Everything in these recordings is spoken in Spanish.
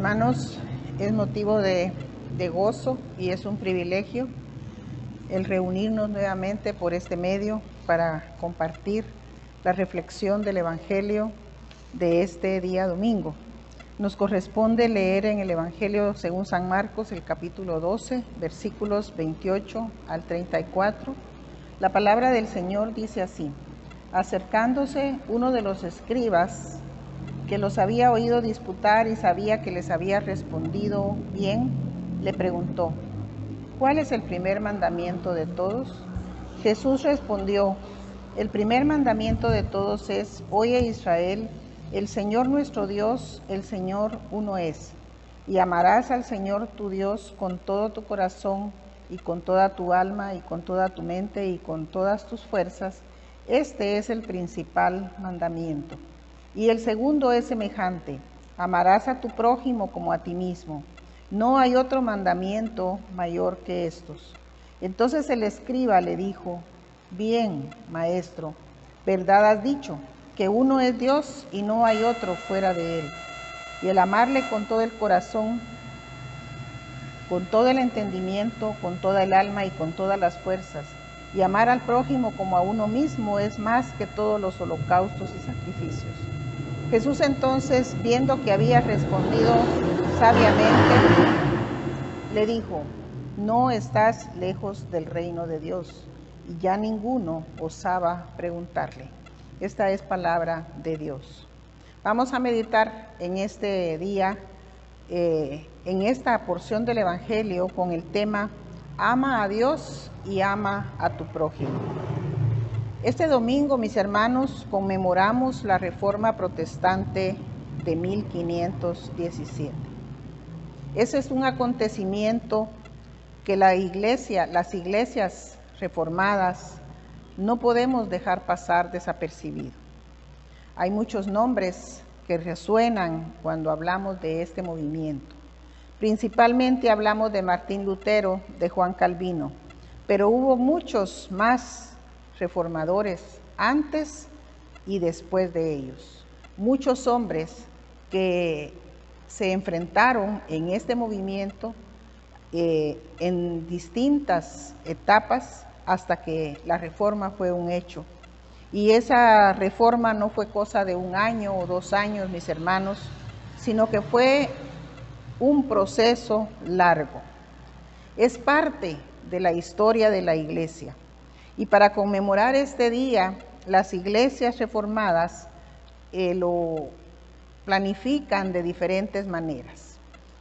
Hermanos, es motivo de gozo y es un privilegio el reunirnos nuevamente por este medio para compartir la reflexión del Evangelio de este día domingo. Nos corresponde leer en el Evangelio según San Marcos el capítulo 12, versículos 28 al 34. La palabra del Señor dice así: acercándose uno de los escribas, que los había oído disputar y sabía que les había respondido bien, le preguntó: ¿cuál es el primer mandamiento de todos? Jesús respondió: el primer mandamiento de todos es: oye Israel, el Señor nuestro Dios, el Señor uno es, y amarás al Señor tu Dios con todo tu corazón y con toda tu alma y con toda tu mente y con todas tus fuerzas. Este es el principal mandamiento. Y el segundo es semejante: amarás a tu prójimo como a ti mismo. No hay otro mandamiento mayor que estos. Entonces el escriba le dijo: bien, maestro, verdad has dicho, que uno es Dios y no hay otro fuera de él. Y el amarle con todo el corazón, con todo el entendimiento, con toda el alma y con todas las fuerzas, y amar al prójimo como a uno mismo es más que todos los holocaustos y sacrificios. Jesús entonces, viendo que había respondido sabiamente, le dijo: no estás lejos del reino de Dios. Y ya ninguno osaba preguntarle. Esta es palabra de Dios. Vamos a meditar en este día, en esta porción del Evangelio, con el tema: ama a Dios y ama a tu prójimo. Este domingo, mis hermanos, conmemoramos la Reforma Protestante de 1517. Ese es un acontecimiento que las iglesias reformadas no podemos dejar pasar desapercibido. Hay muchos nombres que resuenan cuando hablamos de este movimiento. Principalmente hablamos de Martín Lutero, de Juan Calvino, pero hubo muchos más reformadores antes y después de ellos. Muchos hombres que se enfrentaron en este movimiento en distintas etapas hasta que la reforma fue un hecho. Y esa reforma no fue cosa de 1 año o 2 años, mis hermanos, sino que fue un proceso largo. Es parte de la historia de la Iglesia. Y para conmemorar este día, las iglesias reformadas lo planifican de diferentes maneras.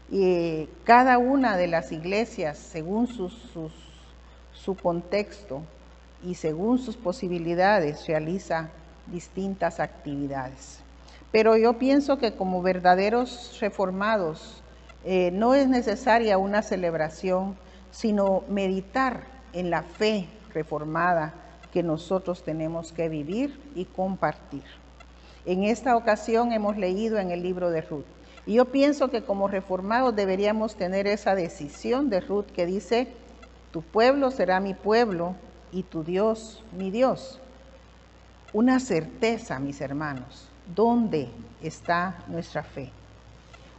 Y cada una de las iglesias, según su contexto y según sus posibilidades, realiza distintas actividades. Pero yo pienso que como verdaderos reformados no es necesaria una celebración, sino meditar en la fe reformada que nosotros tenemos que vivir y compartir. En esta ocasión hemos leído en el libro de Ruth. Y yo pienso que como reformados deberíamos tener esa decisión de Ruth que dice: tu pueblo será mi pueblo y tu Dios mi Dios. Una certeza, mis hermanos, ¿dónde está nuestra fe?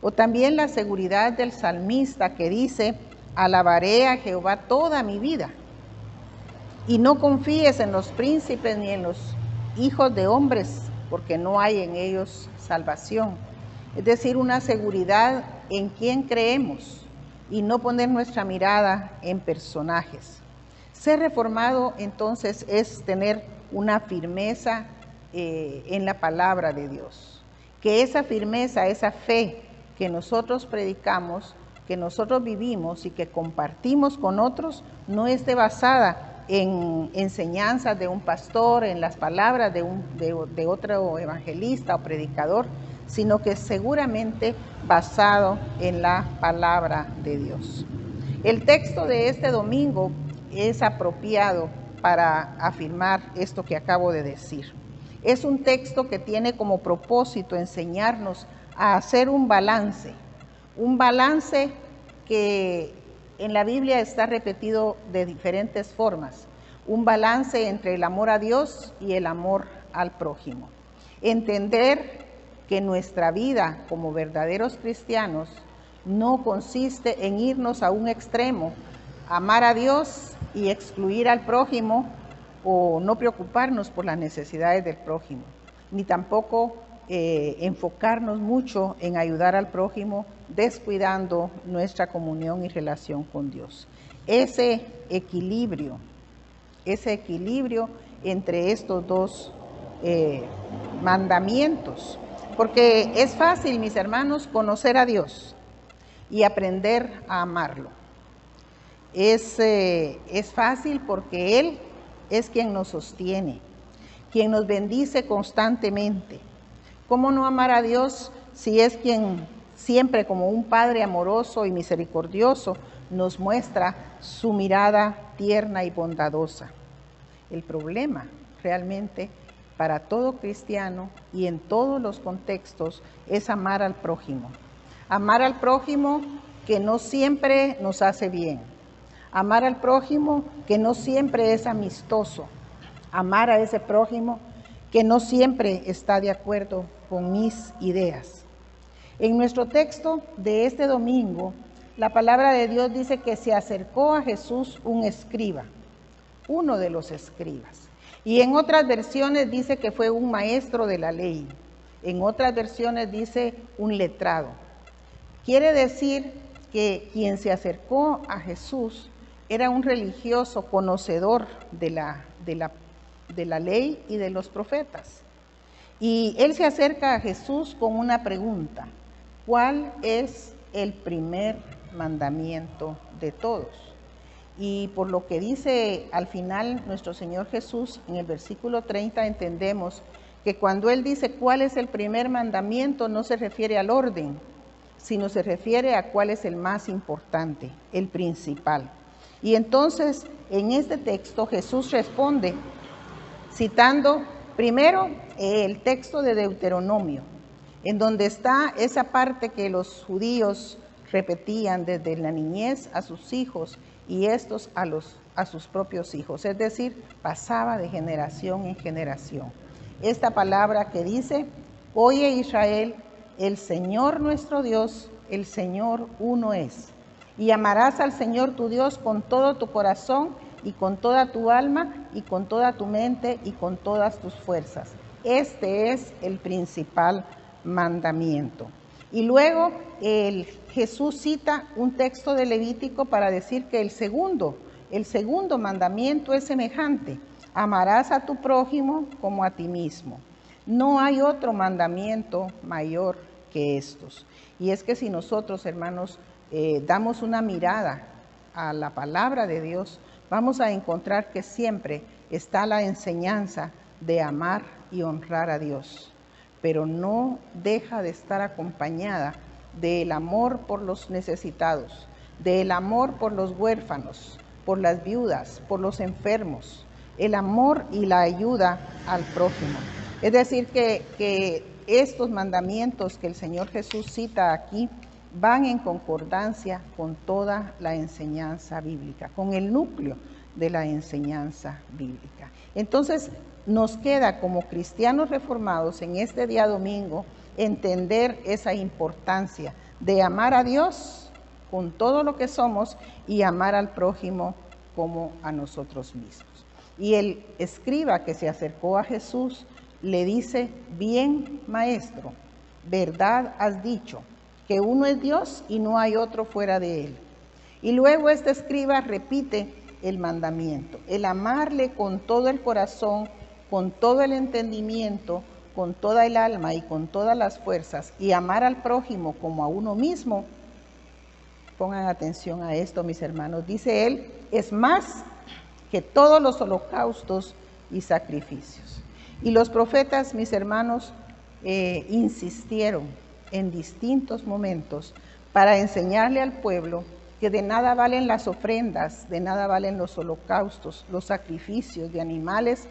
O también la seguridad del salmista que dice: alabaré a Jehová toda mi vida. Y no confíes en los príncipes ni en los hijos de hombres, porque no hay en ellos salvación. Es decir, una seguridad en quien creemos y no poner nuestra mirada en personajes. Ser reformado, entonces, es tener una firmeza en la palabra de Dios. Que esa firmeza, esa fe que nosotros predicamos, que nosotros vivimos y que compartimos con otros, no esté basada en enseñanzas de un pastor, en las palabras de otro evangelista o predicador, sino que seguramente basado en la palabra de Dios. El texto de este domingo es apropiado para afirmar esto que acabo de decir. Es un texto que tiene como propósito enseñarnos a hacer un balance que en la Biblia está repetido de diferentes formas, un balance entre el amor a Dios y el amor al prójimo. Entender que nuestra vida como verdaderos cristianos no consiste en irnos a un extremo, amar a Dios y excluir al prójimo o no preocuparnos por las necesidades del prójimo, ni tampoco enfocarnos mucho en ayudar al prójimo descuidando nuestra comunión y relación con Dios. Ese equilibrio entre estos dos mandamientos, porque es fácil, mis hermanos, conocer a Dios y aprender a amarlo. Es fácil porque Él es quien nos sostiene, quien nos bendice constantemente. ¿Cómo no amar a Dios si es quien siempre, como un Padre amoroso y misericordioso, nos muestra su mirada tierna y bondadosa? El problema realmente para todo cristiano y en todos los contextos es amar al prójimo. Amar al prójimo que no siempre nos hace bien. Amar al prójimo que no siempre es amistoso. Amar a ese prójimo que no siempre está de acuerdo con mis ideas. En nuestro texto de este domingo, la palabra de Dios dice que se acercó a Jesús un escriba, uno de los escribas. Y en otras versiones dice que fue un maestro de la ley. En otras versiones dice un letrado. Quiere decir que quien se acercó a Jesús era un religioso conocedor de la ley y de los profetas. Y él se acerca a Jesús con una pregunta: ¿cuál es el primer mandamiento de todos? Y por lo que dice al final nuestro Señor Jesús en el versículo 30, entendemos que cuando Él dice cuál es el primer mandamiento, no se refiere al orden, sino se refiere a cuál es el más importante, el principal. Y entonces, en este texto, Jesús responde citando primero el texto de Deuteronomio, en donde está esa parte que los judíos repetían desde la niñez a sus hijos y estos a sus propios hijos, es decir, pasaba de generación en generación. Esta palabra que dice: oye Israel, el Señor nuestro Dios, el Señor uno es, y amarás al Señor tu Dios con todo tu corazón y con toda tu alma y con toda tu mente y con todas tus fuerzas. Este es el principal mandamiento. Y luego Jesús cita un texto de Levítico para decir que el segundo mandamiento es semejante: amarás a tu prójimo como a ti mismo. No hay otro mandamiento mayor que estos. Y es que si nosotros, hermanos, damos una mirada a la palabra de Dios, vamos a encontrar que siempre está la enseñanza de amar y honrar a Dios, pero no deja de estar acompañada del amor por los necesitados, del amor por los huérfanos, por las viudas, por los enfermos, el amor y la ayuda al prójimo. Es decir, que estos mandamientos que el Señor Jesús cita aquí van en concordancia con toda la enseñanza bíblica, con el núcleo de la enseñanza bíblica. Entonces, nos queda como cristianos reformados en este día domingo entender esa importancia de amar a Dios con todo lo que somos y amar al prójimo como a nosotros mismos. Y el escriba que se acercó a Jesús le dice: bien, maestro, verdad has dicho, que uno es Dios y no hay otro fuera de él. Y luego este escriba repite el mandamiento: el amarle con todo el corazón, con todo el entendimiento, con toda el alma y con todas las fuerzas, y amar al prójimo como a uno mismo. Pongan atención a esto, mis hermanos. Dice él: es más que todos los holocaustos y sacrificios. Y los profetas, mis hermanos, insistieron en distintos momentos para enseñarle al pueblo que de nada valen las ofrendas, de nada valen los holocaustos, los sacrificios de animales,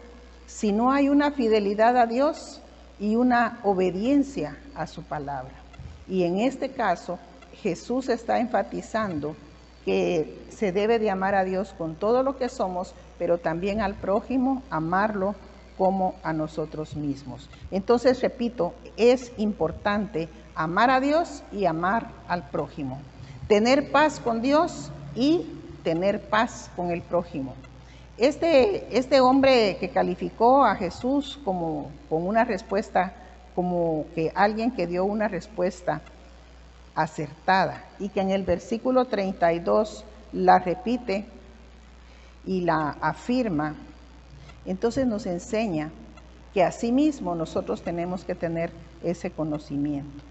si no hay una fidelidad a Dios y una obediencia a su palabra. Y en este caso, Jesús está enfatizando que se debe de amar a Dios con todo lo que somos, pero también al prójimo amarlo como a nosotros mismos. Entonces, repito, es importante amar a Dios y amar al prójimo. Tener paz con Dios y tener paz con el prójimo. Este hombre que calificó a Jesús como con una respuesta, como que alguien que dio una respuesta acertada, y que en el versículo 32 la repite y la afirma, entonces nos enseña que asimismo nosotros tenemos que tener ese conocimiento.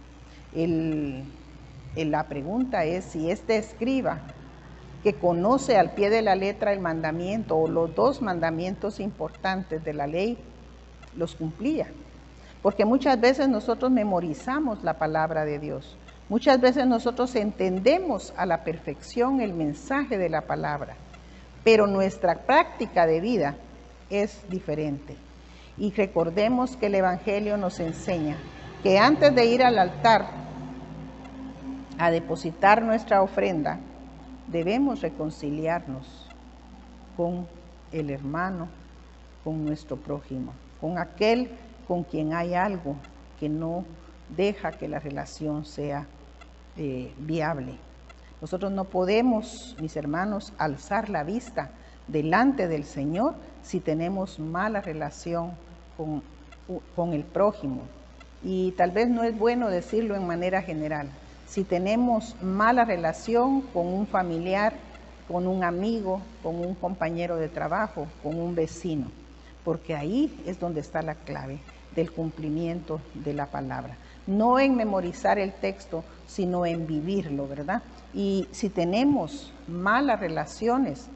La pregunta es si este escriba, que conoce al pie de la letra el mandamiento o los dos mandamientos importantes de la ley, los cumplía. Porque muchas veces nosotros memorizamos la palabra de Dios. Muchas veces nosotros entendemos a la perfección el mensaje de la palabra, pero nuestra práctica de vida es diferente. Y recordemos que el Evangelio nos enseña que antes de ir al altar a depositar nuestra ofrenda, debemos reconciliarnos con el hermano, con nuestro prójimo, con aquel con quien hay algo que no deja que la relación sea viable. Nosotros no podemos, mis hermanos, alzar la vista delante del Señor si tenemos mala relación con el prójimo. Y tal vez no es bueno decirlo en manera general. Si tenemos mala relación con un familiar, con un amigo, con un compañero de trabajo, con un vecino, porque ahí es donde está la clave del cumplimiento de la palabra. No en memorizar el texto, sino en vivirlo, ¿verdad? Y si tenemos malas relaciones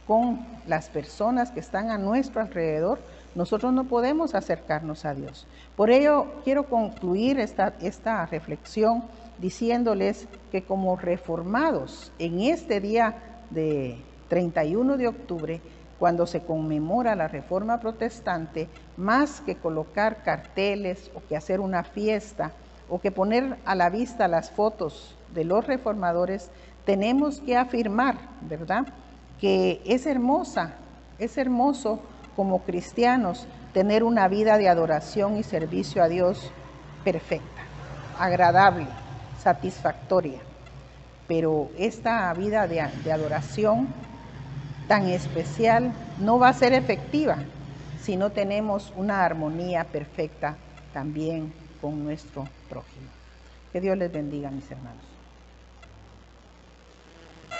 con las personas que están a nuestro alrededor, nosotros no podemos acercarnos a Dios. Por ello, quiero concluir esta reflexión diciéndoles que como reformados en este día de 31 de octubre, cuando se conmemora la Reforma Protestante, más que colocar carteles o que hacer una fiesta o que poner a la vista las fotos de los reformadores, tenemos que afirmar, ¿verdad?, que es hermoso como cristianos tener una vida de adoración y servicio a Dios perfecta, agradable, satisfactoria. Pero esta vida de adoración tan especial no va a ser efectiva si no tenemos una armonía perfecta también con nuestro prójimo. Que Dios les bendiga, mis hermanos.